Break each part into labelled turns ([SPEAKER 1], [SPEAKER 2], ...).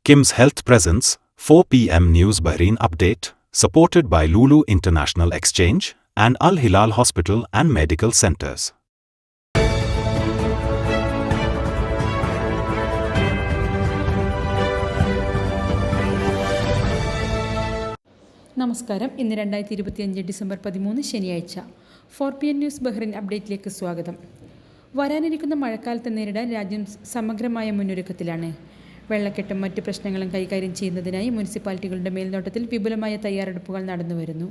[SPEAKER 1] Kim's Health Presents, 4 p.m. News Bahrain Update, supported by Lulu International Exchange and Al Hilal Hospital and Medical Centers.
[SPEAKER 2] നമസ്കാരം. ഇന്ന് 2025 December 13 ശനിയാഴ്ച. 4 PM news Bahrain അപ്ഡേറ്റിലേക്ക് സ്വാഗതം. വരാനിരിക്കുന്ന മഴക്കാലത്ത് നേരിടാൻ രാജ്യം സമഗ്രമായ മുന്നൊരുക്കത്തിലാണ്. വെള്ളക്കെട്ടും മറ്റ് പ്രശ്നങ്ങളും കൈകാര്യം ചെയ്യുന്നതിനായി മുനിസിപ്പാലിറ്റികളുടെ മേൽനോട്ടത്തിൽ വിപുലമായ തയ്യാറെടുപ്പുകൾ നടന്നുവരുന്നു.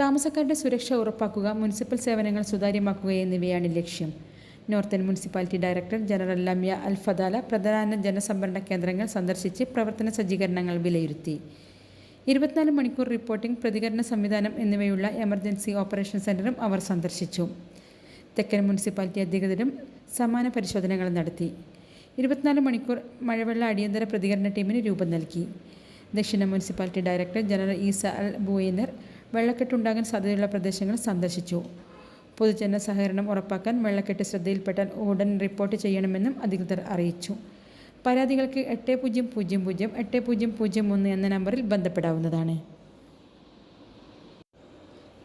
[SPEAKER 2] താമസക്കാരുടെ സുരക്ഷ ഉറപ്പാക്കുക, മുനിസിപ്പൽ സേവനങ്ങൾ സുതാര്യമാക്കുക എന്നിവയാണ് ലക്ഷ്യം. നോർത്തേൺ മുനിസിപ്പാലിറ്റി ഡയറക്ടർ ജനറൽ ലമ്യ അൽ ഫദാല പ്രധാന ജനസംഭരണ കേന്ദ്രങ്ങൾ സന്ദർശിച്ച് പ്രവർത്തന സജ്ജീകരണങ്ങൾ വിലയിരുത്തി. 24 മണിക്കൂർ റിപ്പോർട്ടിംഗ്, പ്രതികരണ സംവിധാനം എന്നിവയുള്ള എമർജൻസി ഓപ്പറേഷൻ സെൻ്ററും അവർ സന്ദർശിച്ചു. തെക്കൻ മുനിസിപ്പാലിറ്റി അധികൃതരും സമാന പരിശോധനകൾ നടത്തി. 24 മണിക്കൂർ മഴവെള്ള അടിയന്തര പ്രതികരണ ടീമിന് രൂപം നൽകി. ദക്ഷിണ മുനിസിപ്പാലിറ്റി ഡയറക്ടർ ജനറൽ ഈസ അൽ ബുവൈനർ വെള്ളക്കെട്ടുണ്ടാകാൻ സാധ്യതയുള്ള പ്രദേശങ്ങൾ സന്ദർശിച്ചു. പൊതുജന സഹകരണം ഉറപ്പാക്കാൻ വെള്ളക്കെട്ട് ശ്രദ്ധയിൽപ്പെട്ടാൽ ഉടൻ റിപ്പോർട്ട് ചെയ്യണമെന്നും അധികൃതർ അറിയിച്ചു. പരാതികൾക്ക് 8000 8001 എന്ന നമ്പറിൽ ബന്ധപ്പെടാവുന്നതാണ്.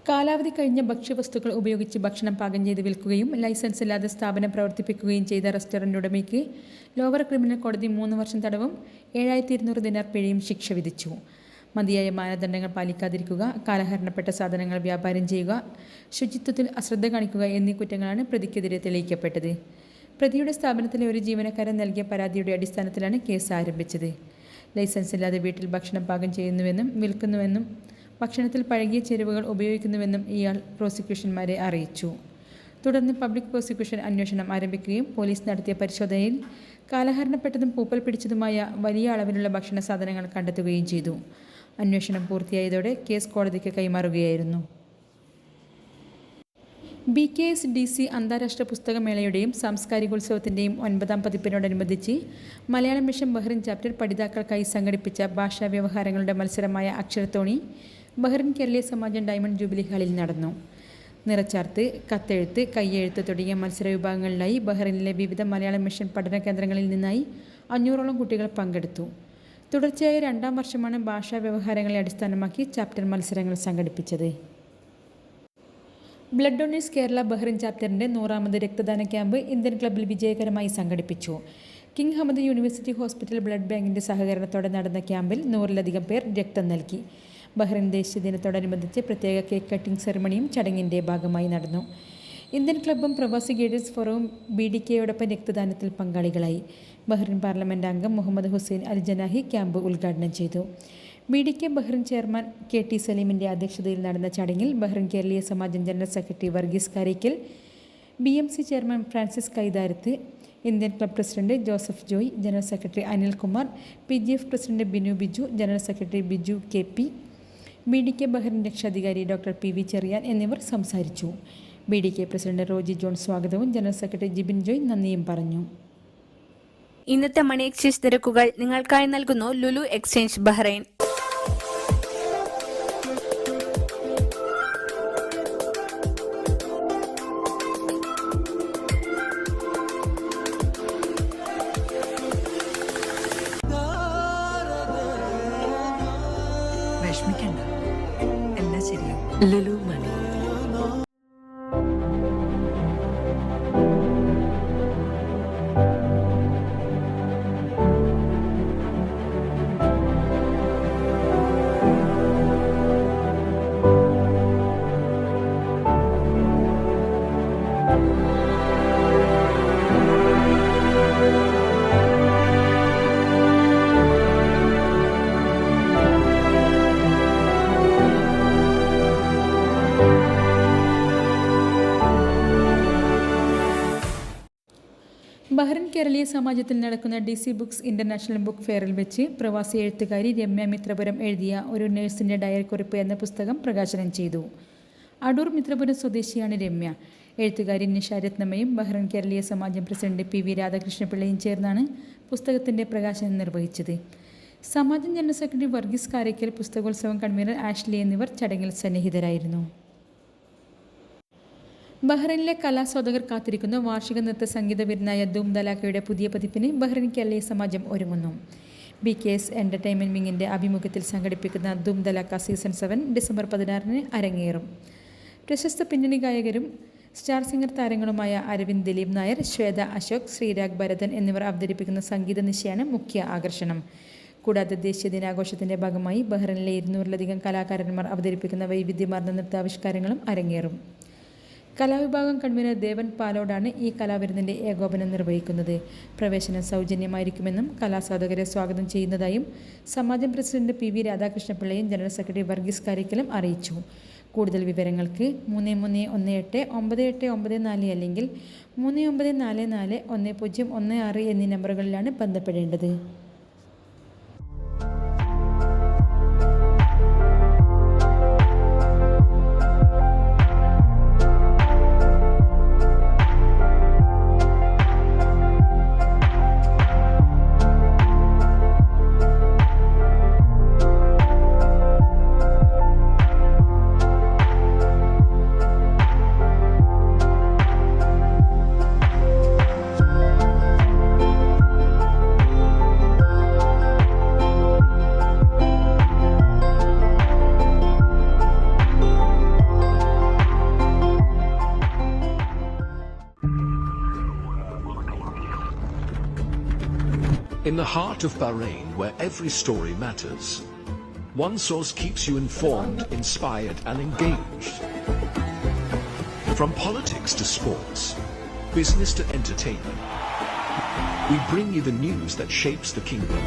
[SPEAKER 2] കാലാവധി കഴിഞ്ഞ ഭക്ഷ്യവസ്തുക്കൾ ഉപയോഗിച്ച് ഭക്ഷണം പാകം ചെയ്ത് വിൽക്കുകയും ലൈസൻസ് ഇല്ലാതെ സ്ഥാപനം പ്രവർത്തിപ്പിക്കുകയും ചെയ്ത റെസ്റ്റോറൻ്റ് ഉടമയ്ക്ക് ലോവർ ക്രിമിനൽ കോടതി 3 വർഷം തടവും 7200 ദിനാർ പിഴയും ശിക്ഷ വിധിച്ചു. മതിയായ മാനദണ്ഡങ്ങൾ പാലിക്കാതിരിക്കുക, കാലഹരണപ്പെട്ട സാധനങ്ങൾ വ്യാപാരം ചെയ്യുക, ശുചിത്വത്തിൽ അശ്രദ്ധ കാണിക്കുക എന്നീ കുറ്റങ്ങളാണ് പ്രതിക്കെതിരെ തെളിയിക്കപ്പെട്ടത്. പ്രതിയുടെ സ്ഥാപനത്തിലെ ഒരു ജീവനക്കാരൻ നൽകിയ പരാതിയുടെ അടിസ്ഥാനത്തിലാണ് കേസ് ആരംഭിച്ചത്. ലൈസൻസ് ഇല്ലാതെ വീട്ടിൽ ഭക്ഷണം പാകം ചെയ്യുന്നുവെന്നും വിൽക്കുന്നുവെന്നും ഭക്ഷണത്തിൽ പഴകിയ ചേരുവകൾ ഉപയോഗിക്കുന്നുവെന്നും ഇയാൾ പ്രോസിക്യൂഷന്മാരെ അറിയിച്ചു. തുടർന്ന് പബ്ലിക് പ്രോസിക്യൂഷൻ അന്വേഷണം ആരംഭിക്കുകയും പോലീസ് നടത്തിയ പരിശോധനയിൽ കാലഹരണപ്പെട്ടതും പൂപ്പൽ പിടിച്ചതുമായ വലിയ അളവിലുള്ള ഭക്ഷണ സാധനങ്ങൾ കണ്ടെത്തുകയും ചെയ്തു. അന്വേഷണം പൂർത്തിയായതോടെ കേസ് കോടതിക്ക് കൈമാറുകയായിരുന്നു. BKSDC അന്താരാഷ്ട്ര പുസ്തകമേളയുടെയും സാംസ്കാരികോത്സവത്തിൻ്റെയും 9ാം പതിപ്പിനോടനുബന്ധിച്ച് മലയാളം മിഷൻ ബഹ്റിൻ ചാപ്റ്റർ പഠിതാക്കൾക്കായി സംഘടിപ്പിച്ച ഭാഷാ വ്യവഹാരങ്ങളുടെ മത്സരമായ അക്ഷരത്തോണി ബഹ്റിൻ കേരളീയ സമാജം ഡയമണ്ട് ജൂബിലി ഹാളിൽ നടന്നു. നിറച്ചാർത്ത്, കത്തെഴുത്ത്, കയ്യെഴുത്ത് തുടങ്ങിയ മത്സര വിഭാഗങ്ങളിലായി ബഹ്റിനിലെ വിവിധ മലയാളം മിഷൻ പഠന കേന്ദ്രങ്ങളിൽ നിന്നായി 500ഓളം കുട്ടികൾ പങ്കെടുത്തു. തുടർച്ചയായ 2ാം വർഷമാണ് ഭാഷാ വ്യവഹാരങ്ങളെ അടിസ്ഥാനമാക്കി ചാപ്റ്റർ മത്സരങ്ങൾ സംഘടിപ്പിച്ചത്. ബ്ലഡ് ഡൊണേഴ്സ് കേരള ബഹ്റിൻ ചാപ്റ്ററിൻ്റെ 100ാമത് രക്തദാന ക്യാമ്പ് ഇന്ത്യൻ ക്ലബ്ബിൽ വിജയകരമായി സംഘടിപ്പിച്ചു. King Hamad university hospital blood ബാങ്കിൻ്റെ സഹകരണത്തോടെ നടന്ന ക്യാമ്പിൽ 100ലധികം പേർ രക്തം നൽകി. ബഹ്റിൻ ദേശീയ ദിനത്തോടനുബന്ധിച്ച് പ്രത്യേക കേക്ക് കട്ടിംഗ് സെറിമണിയും ചടങ്ങിൻ്റെ ഭാഗമായി നടന്നു. ഇന്ത്യൻ ക്ലബ്ബും പ്രവാസി ഗൈഡേഴ്സ് ഫോറവും BDKയോടൊപ്പം രക്തദാനത്തിൽ പങ്കാളികളായി. ബഹ്റിൻ പാർലമെൻറ്റ് അംഗം Muhammad Hussain Al Janahi camp ഉദ്ഘാടനം ചെയ്തു. BDK ബഹ്റിൻ ചെയർമാൻ KT സലീമിൻ്റെ അധ്യക്ഷതയിൽ നടന്ന ചടങ്ങിൽ Bahrain Keraleeya Samajam general secretary Varghese Karakkal, BMC chairman Francis Kaitharath, Indian club president Joseph Joy, general secretary Anilkumar, PGF president Binu Biju, general secretary Biju KP, BDK Bahrain രക്ഷാധികാരി ഡോക്ടർ PV ചെറിയാൻ എന്നിവർ സംസാരിച്ചു. BDK പ്രസിഡന്റ് റോജി ജോൺ സ്വാഗതവും ജനറൽ സെക്രട്ടറി ജിബിൻ ജോയ് നന്ദിയും പറഞ്ഞു.
[SPEAKER 3] ഇന്നത്തെ മണി എക്സ്ചേഞ്ച് നിരക്കുകൾ നിങ്ങൾക്കായി നൽകുന്നു ലുലു എക്സ്ചേഞ്ച് ബഹ്റൈൻ.
[SPEAKER 4] വിഷമിക്കണ്ട, എല്ലാം ശരിയാവും. ലുലു മണി.
[SPEAKER 2] ബഹ്റിൻ കേരളീയ സമാജത്തിൽ നടക്കുന്ന DC ബുക്സ് ഇൻ്റർനാഷണൽ ബുക്ക് ഫെയറിൽ വെച്ച് പ്രവാസി എഴുത്തുകാരി രമ്യ മിത്രപുരം എഴുതിയ ഒരു നഴ്സിൻ്റെ ഡയറിക്കുറിപ്പ് എന്ന പുസ്തകം പ്രകാശനം ചെയ്തു. അടൂർ മിത്രപുരം സ്വദേശിയാണ് രമ്യ. എഴുത്തുകാരി നിഷ രത്നമ്മയും ബഹ്റിൻ കേരളീയ സമാജം പ്രസിഡന്റ് PV രാധാകൃഷ്ണപിള്ളയും ചേർന്നാണ് പുസ്തകത്തിൻ്റെ പ്രകാശനം നിർവഹിച്ചത്. സമാജം ജനറൽ സെക്രട്ടറി വർഗീസ് കാരയ്ക്കൽ, പുസ്തകോത്സവം കൺവീനർ ആഷ്ലി എന്നിവർ ചടങ്ങിൽ സന്നിഹിതരായിരുന്നു. ബഹ്റൈനിലെ കലാസ്വാദകർ കാത്തിരിക്കുന്ന വാർഷിക നൃത്ത സംഗീത വിരുന്നായ ധൂം ധലാക്കയുടെ പുതിയ പതിപ്പിന് ബഹ്റൈൻ കേരളീയ സമാജം ഒരുങ്ങുന്നു. BKS എൻ്റർടൈൻമെൻറ്റ് വിങ്ങിൻ്റെ ആഭിമുഖ്യത്തിൽ സംഘടിപ്പിക്കുന്ന ധൂം ധലാക്ക സീസൺ 7 ഡിസംബർ 16 അരങ്ങേറും. പ്രശസ്ത പിന്നണി ഗായകരും സ്റ്റാർ സിംഗർ താരങ്ങളുമായ അരവിന്ദ് ദിലീപ് നായർ, ശ്വേത അശോക്, ശ്രീരാഗ് ഭരതൻ എന്നിവർ അവതരിപ്പിക്കുന്ന സംഗീത നിശയാണ് മുഖ്യ ആകർഷണം. കൂടാതെ ദേശീയ ദിനാഘോഷത്തിൻ്റെ ഭാഗമായി ബഹ്റൈനിലെ 200-ലധികം കലാകാരന്മാർ അവതരിപ്പിക്കുന്ന വൈവിധ്യമാർന്ന നൃത്താവിഷ്കാരങ്ങളും അരങ്ങേറും. കലാവിഭാഗം കൺവീനർ ദേവൻ പാലോടാണ് ഈ കലാവിരുന്നിൻ്റെ ഏകോപനം നിർവഹിക്കുന്നത്. പ്രവേശനം സൗജന്യമായിരിക്കുമെന്നും കലാസാധകരെ സ്വാഗതം ചെയ്യുന്നതായും സമാജം പ്രസിഡന്റ് PV രാധാകൃഷ്ണപിള്ളയും ജനറൽ സെക്രട്ടറി വർഗീസ് കാരിക്കലും അറിയിച്ചു. കൂടുതൽ വിവരങ്ങൾക്ക് 33189894 അല്ലെങ്കിൽ 39441016 എന്നീ നമ്പറുകളിലാണ് ബന്ധപ്പെടേണ്ടത്.
[SPEAKER 5] In the heart of Bahrain, where every story matters, one source keeps you informed, inspired, and engaged. From politics to sports, business to entertainment, we bring you the news that shapes the kingdom.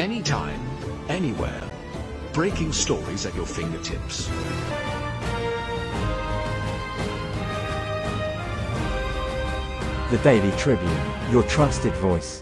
[SPEAKER 5] Anytime, anywhere, breaking stories at your fingertips.
[SPEAKER 6] The Daily Tribune, your trusted voice.